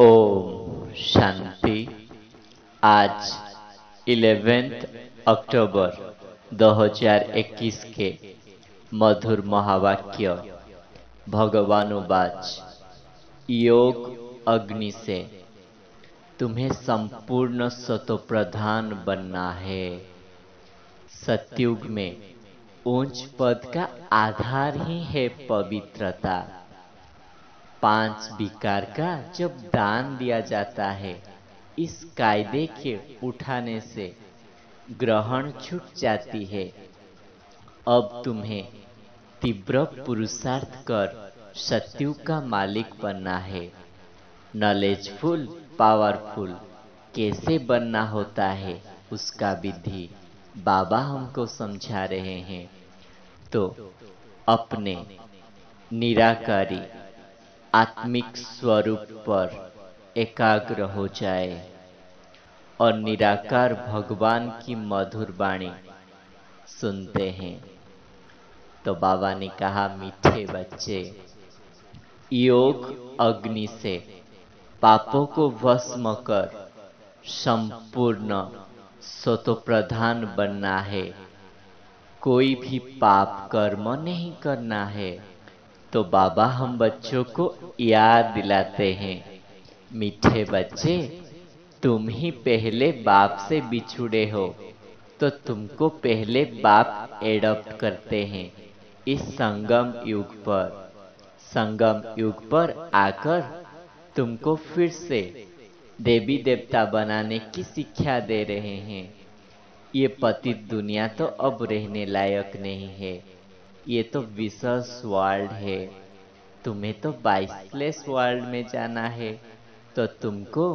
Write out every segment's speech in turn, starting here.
ओम शांति। आज 11 अक्टूबर 2021 के मधुर महावाक्य भगवानुवाच। योग अग्नि से तुम्हें संपूर्ण सतोप्रधान बनना है। सतयुग में ऊंच पद का आधार ही है पवित्रता। 5 विकार का जब दान दिया जाता है, इस कायदे के उठाने से ग्रहण छूट जाती है। अब तुम्हें तीव्र पुरुषार्थ कर सतयुग का मालिक बनना है। नॉलेजफुल पावरफुल कैसे बनना होता है, उसका विधि बाबा हमको समझा रहे हैं। तो अपने निराकारी आत्मिक स्वरूप पर एकाग्र हो जाए और निराकार भगवान की मधुर वाणी सुनते हैं। तो बाबा ने कहा, मीठे बच्चे, योग अग्नि से पापों को भस्म कर संपूर्ण सतोप्रधान बनना है। कोई भी पाप कर्म नहीं करना है। तो बाबा हम बच्चों को याद दिलाते हैं, मीठे बच्चे, तुम ही पहले बाप से बिछुड़े हो, तो तुमको पहले बाप एडॉप्ट करते हैं इस संगम युग पर। संगम युग पर आकर तुमको फिर से देवी देवता बनाने की शिक्षा दे रहे हैं। ये पतित दुनिया तो अब रहने लायक नहीं है। ये तो विशेष वर्ल्ड है। तुम्हें तो 22 वर्ल्ड में जाना है। तो तुमको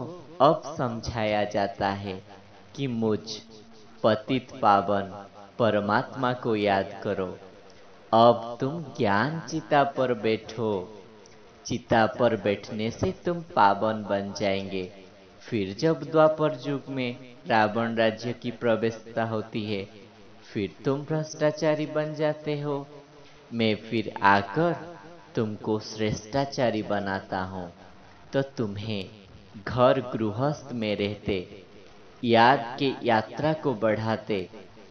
अब समझाया जाता है कि मुझ पतित पावन परमात्मा को याद करो। अब तुम ज्ञान चिता पर बैठो। चिता पर बैठने से तुम पावन बन जाएंगे। फिर जब द्वापर युग में रावण राज्य की प्रवेशता होती है, फिर तुम भ्रष्टाचारी बन जाते हो। मैं फिर आकर तुमको श्रेष्ठाचारी बनाता हूँ। तो तुम्हें घर गृहस्थ में रहते, याद के यात्रा को बढ़ाते,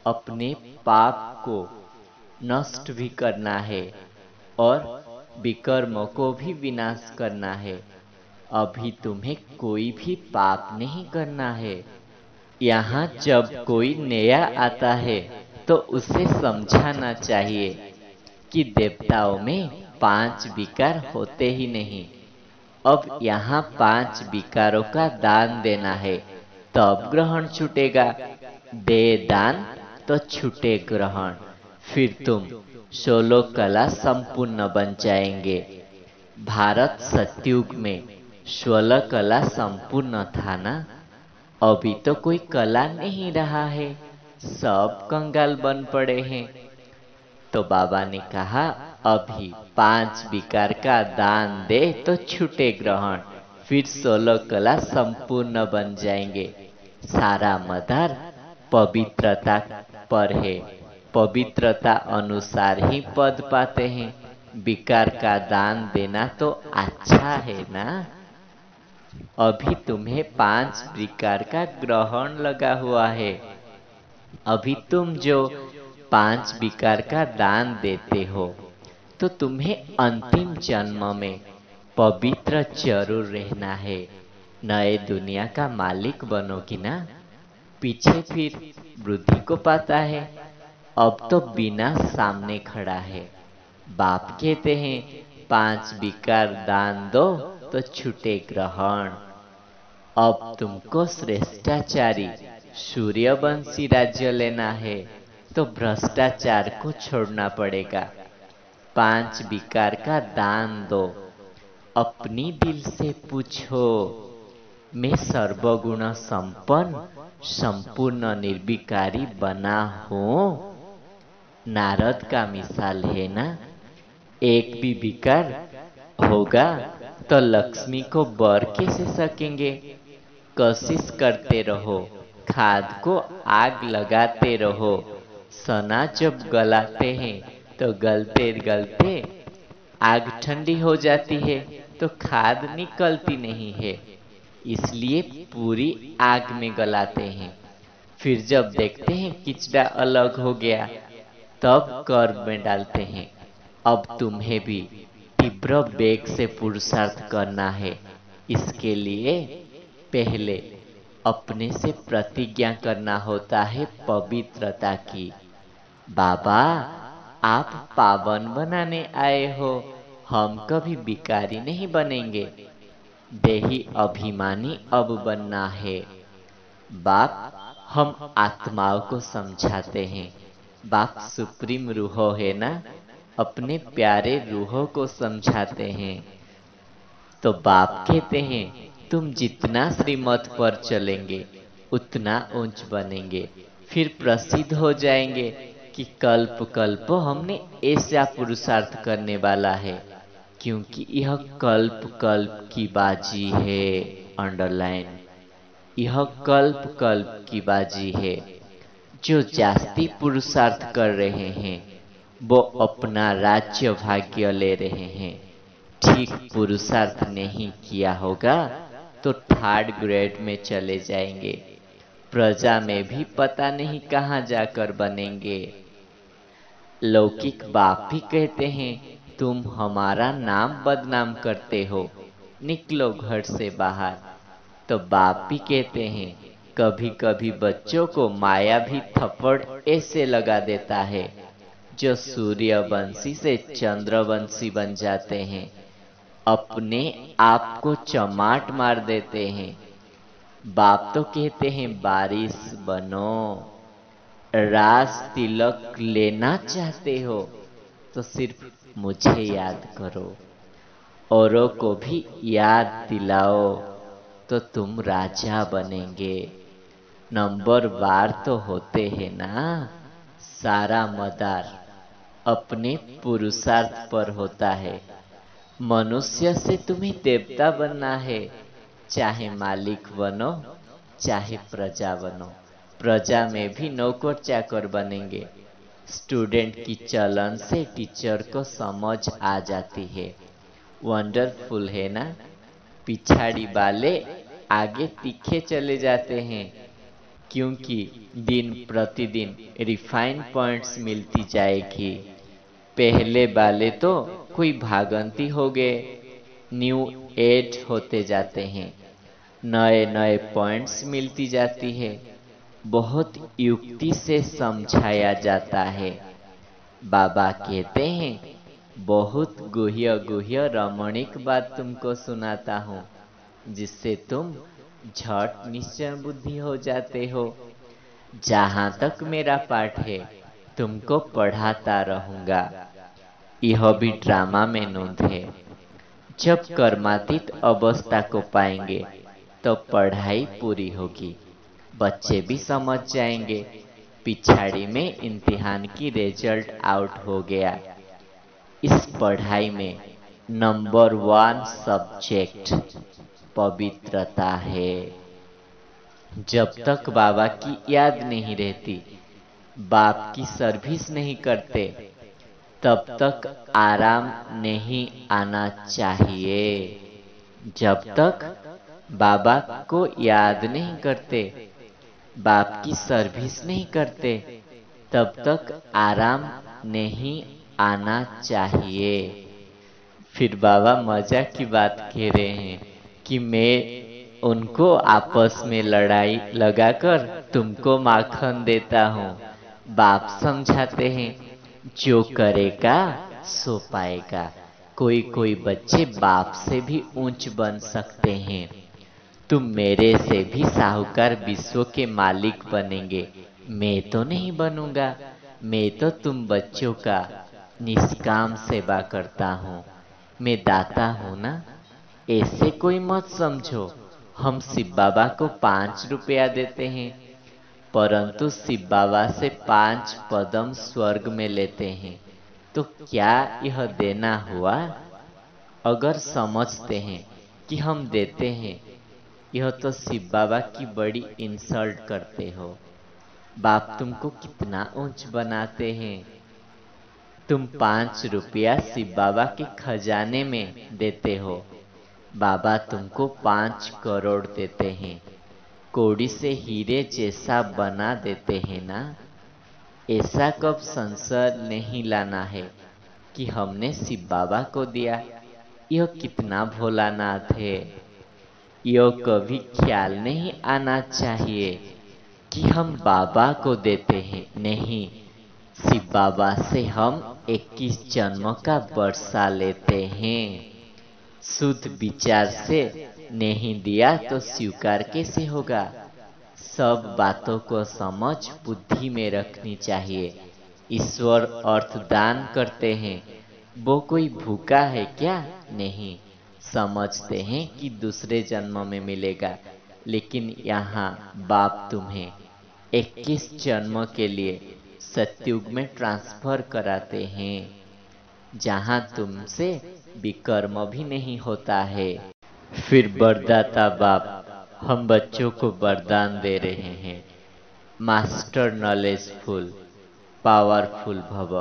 अपने पाप को नष्ट भी करना है और विकर्म को भी विनाश करना है। अभी तुम्हें कोई भी पाप नहीं करना है। यहाँ जब कोई नया आता है तो उसे समझाना चाहिए कि देवताओं में 5 विकार होते ही नहीं। अब यहाँ 5 विकारों का दान देना है, तब ग्रहण छूटेगा। दे दान तो छूटे ग्रहण। फिर तुम 16 कला संपूर्ण बन जाएंगे। भारत सतयुग में 16 कला संपूर्ण था ना। अभी तो कोई कला नहीं रहा है, सब कंगाल बन पड़े हैं। तो बाबा ने कहा, अभी 5 विकार का दान दे तो छूटे ग्रहण। फिर 16 कला संपूर्ण बन जाएंगे। सारा मदार पवित्रता पर है। पवित्रता अनुसार ही पद पाते हैं। विकार का दान देना तो अच्छा है ना। अभी तुम्हें 5 विकार का ग्रहण लगा हुआ है। अभी तुम जो 5 विकार का दान देते हो, तो तुम्हें अंतिम जन्म में पवित्र जरूर रहना है। नए दुनिया का मालिक बनोगी ना। पीछे फिर वृद्धि को पाता है। अब तो बिना सामने खड़ा है। बाप कहते हैं 5 विकार दान दो तो छूटे ग्रहण। अब तुमको श्रेष्ठाचारी सूर्यवंशी राज्य लेना है, तो भ्रष्टाचार को छोड़ना पड़ेगा। 5 विकार का दान दो। अपनी दिल से पूछो, मैं सर्वगुण संपन्न संपूर्ण निर्विकारी बना हूँ। नारद का मिसाल है ना। एक भी विकार होगा तो लक्ष्मी को बर कैसे सकेंगे। कोशिश करते रहो, खाद को आग लगाते रहो। सना जब गलाते हैं तो गलते गलते आग ठंडी हो जाती है, तो खाद निकलती नहीं है। इसलिए पूरी आग में गलाते हैं। फिर जब देखते हैं किचड़ा अलग हो गया, तब कर्म में डालते हैं। अब तुम्हें भी तीव्र वेग से पुरुषार्थ करना है। इसके लिए पहले अपने से प्रतिज्ञा करना होता है पवित्रता की। बाबा, आप पावन बनाने आए हो, हम कभी भिखारी नहीं बनेंगे। देही अभिमानी अब बनना है। बाप, हम आत्माओं को समझाते हैं। बाप सुप्रीम रूहो है ना, अपने प्यारे रूहों को समझाते हैं। तो बाप कहते हैं, तुम जितना श्रीमत पर चलेंगे उतना ऊंच बनेंगे। फिर प्रसिद्ध हो जाएंगे कि कल्प कल्प हमने ऐसा पुरुषार्थ करने वाला है, क्योंकि यह कल्प कल्प की बाजी है। अंडरलाइन, यह कल्प कल्प की बाजी है। जो जास्ती पुरुषार्थ कर रहे हैं वो अपना राज्य भाग्य ले रहे हैं। ठीक पुरुषार्थ नहीं किया होगा तो थर्ड ग्रेड में चले जाएंगे। प्रजा में भी पता नहीं कहाँ जाकर बनेंगे। लौकिक बाप भी कहते हैं, तुम हमारा नाम बदनाम करते हो, निकलो घर से बाहर। तो बाप भी कहते हैं, कभी कभी बच्चों को माया भी थप्पड़ ऐसे लगा देता है जो सूर्यवंशी से चंद्रवंशी बन जाते हैं, अपने आप को चमाट मार देते हैं। बाप तो कहते हैं, बारिश बनो। राज तिलक लेना चाहते हो तो सिर्फ मुझे याद करो, औरों को भी याद दिलाओ तो तुम राजा बनेंगे। नंबर वार तो होते हैं ना। सारा मदार अपने पुरुषार्थ पर होता है। मनुष्य से तुम्हें देवता बनना है, चाहे मालिक बनो चाहे प्रजा बनो। प्रजा में भी नौकर चाकर बनेंगे। स्टूडेंट की चलन से टीचर को समझ आ जाती है। वंडरफुल है ना। पिछाड़ी वाले आगे तीखे चले जाते हैं, क्योंकि दिन प्रतिदिन रिफाइन पॉइंट्स मिलती जाएगी। पहले वाले तो कोई भागंती हो गए, न्यू एज होते जाते हैं, नए नए पॉइंट्स मिलती जाती है। बहुत युक्ति से समझाया जाता है। बाबा कहते हैं, बहुत गुह्य गुह्य रमणीक बात तुमको सुनाता हूँ, जिससे तुम झट निश्चय बुद्धि हो जाते हो। जहां तक मेरा पाठ है तुमको पढ़ाता रहूंगा। यह भी ड्रामा में नोंद है। जब कर्मातीत अवस्था को पाएंगे तो पढ़ाई पूरी होगी, बच्चे भी समझ जाएंगे। पिछाड़ी में इम्तिहान की रिजल्ट आउट हो गया। इस पढ़ाई में नंबर 1 सब्जेक्ट पवित्रता है। जब तक बाबा की याद नहीं रहती, बाप की सर्विस नहीं करते, तब तक आराम नहीं आना चाहिए। जब तक बाबा को याद नहीं करते, बाप की सर्विस नहीं करते, तब तक आराम नहीं आना चाहिए। फिर बाबा मजाक की बात कह रहे हैं कि मैं उनको आपस में लड़ाई लगाकर तुमको माखन देता हूँ। बाप समझाते हैं, जो करेगा सो पाएगा। कोई कोई बच्चे बाप से भी ऊंच बन सकते हैं। तुम मेरे से भी साहूकार विश्व के मालिक बनेंगे, मैं तो नहीं बनूंगा। मैं तो तुम बच्चों का निष्काम सेवा करता हूँ, मैं दाता हूँ ना। ऐसे कोई मत समझो। हम शिव बाबा को 5 रुपया देते हैं, परंतु शिव बाबा से 5 पदम स्वर्ग में लेते हैं, तो क्या यह देना हुआ? अगर समझते हैं कि हम देते हैं, यह तो शिव बाबा की बड़ी इंसल्ट करते हो। बाप तुमको कितना ऊंच बनाते हैं। तुम 5 रुपया शिव बाबा के खजाने में देते हो, बाबा तुमको 5 करोड़ देते हैं, कौड़ी से हीरे जैसा बना देते हैं ना। ऐसा कब संशय नहीं लाना है कि हमने शिव बाबा को दिया। यह कितना भोलानाथ है। यह कभी ख्याल नहीं आना चाहिए कि हम बाबा को देते हैं। नहीं, शिव बाबा से हम 21 जन्म का वर्षा लेते हैं। शुद्ध विचार से नहीं दिया तो स्वीकार कैसे होगा। सब बातों को समझ बुद्धि में रखनी चाहिए। ईश्वर अर्थ दान करते हैं, वो कोई भूखा है क्या। नहीं, समझते हैं कि दूसरे जन्म में मिलेगा, लेकिन यहाँ बाप तुम्हें 21 जन्म के लिए सतयुग में ट्रांसफर कराते हैं, जहाँ तुमसे विकर्म भी नहीं होता है। फिर वरदाता बाप हम बच्चों को वरदान दे रहे हैं, मास्टर नॉलेजफुल पावरफुल भव।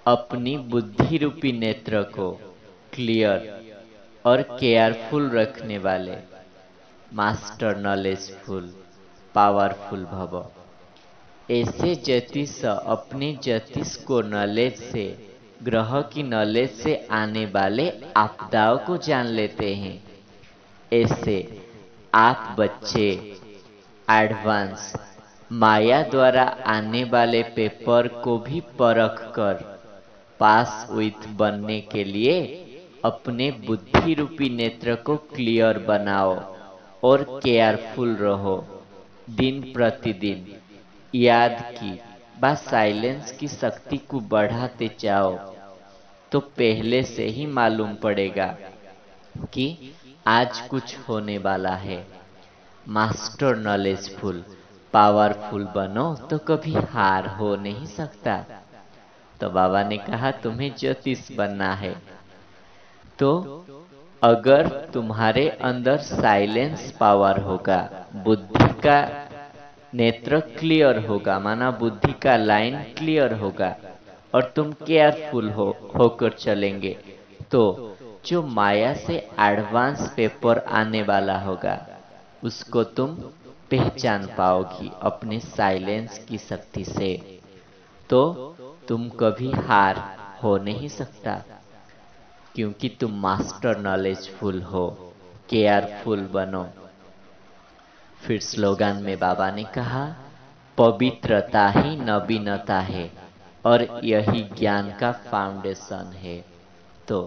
अपनी बुद्धि रूपी नेत्र को क्लियर और केयरफुल रखने वाले मास्टर नॉलेजफुल पावरफुल भव। ऐसे ज्योतिष अपने ज्योतिष को नॉलेज से, ग्रह की नॉलेज से आने वाले आपदाओं को जान लेते हैं। ऐसे आप बच्चे एडवांस माया द्वारा आने वाले पेपर को भी परख कर पास विथ बनने के लिए अपने बुद्धि रूपी नेत्र को क्लियर बनाओ और केयरफुल रहो। दिन प्रतिदिन याद की बस साइलेंस की शक्ति को बढ़ाते जाओ तो पहले से ही मालूम पड़ेगा कि आज कुछ होने वाला है। मास्टर नॉलेजफुल पावरफुल बनो तो कभी हार हो नहीं सकता। तो बाबा ने कहा तुम्हें ज्योतिष बनना है, तो अगर तुम्हारे अंदर साइलेंस पावर होगा, बुद्धि का नेत्र क्लियर होगा, माना बुद्धि का लाइन क्लियर होगा और तुम केयरफुल होकर चलेंगे, तो जो माया से एडवांस पेपर आने वाला होगा उसको तुम पहचान पाओगी अपने साइलेंस की शक्ति से। तो तुम कभी हार हो नहीं सकता, क्योंकि तुम मास्टर नॉलेजफुल हो। केयरफुल बनो। फिर स्लोगन में बाबा ने कहा पवित्रता ही नवीनता है और यही ज्ञान का फाउंडेशन है। तो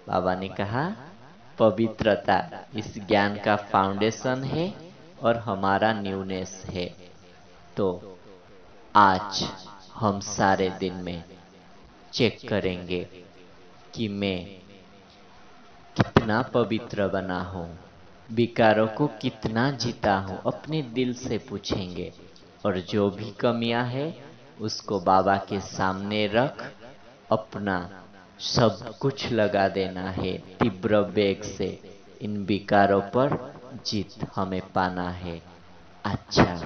बाबा ने कहा पवित्रता इस ज्ञान का फाउंडेशन है और हमारा न्यूनेस है। तो आज हम सारे दिन में चेक करेंगे कि मैं कितना पवित्र बना हूँ, विकारों को कितना जीता हूँ, अपने दिल से पूछेंगे। और जो भी कमियां है उसको बाबा के सामने रख अपना सब कुछ लगा देना है। तीव्र वेग से इन विकारों पर जीत हमें पाना है। अच्छा,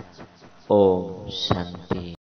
ओम शांति।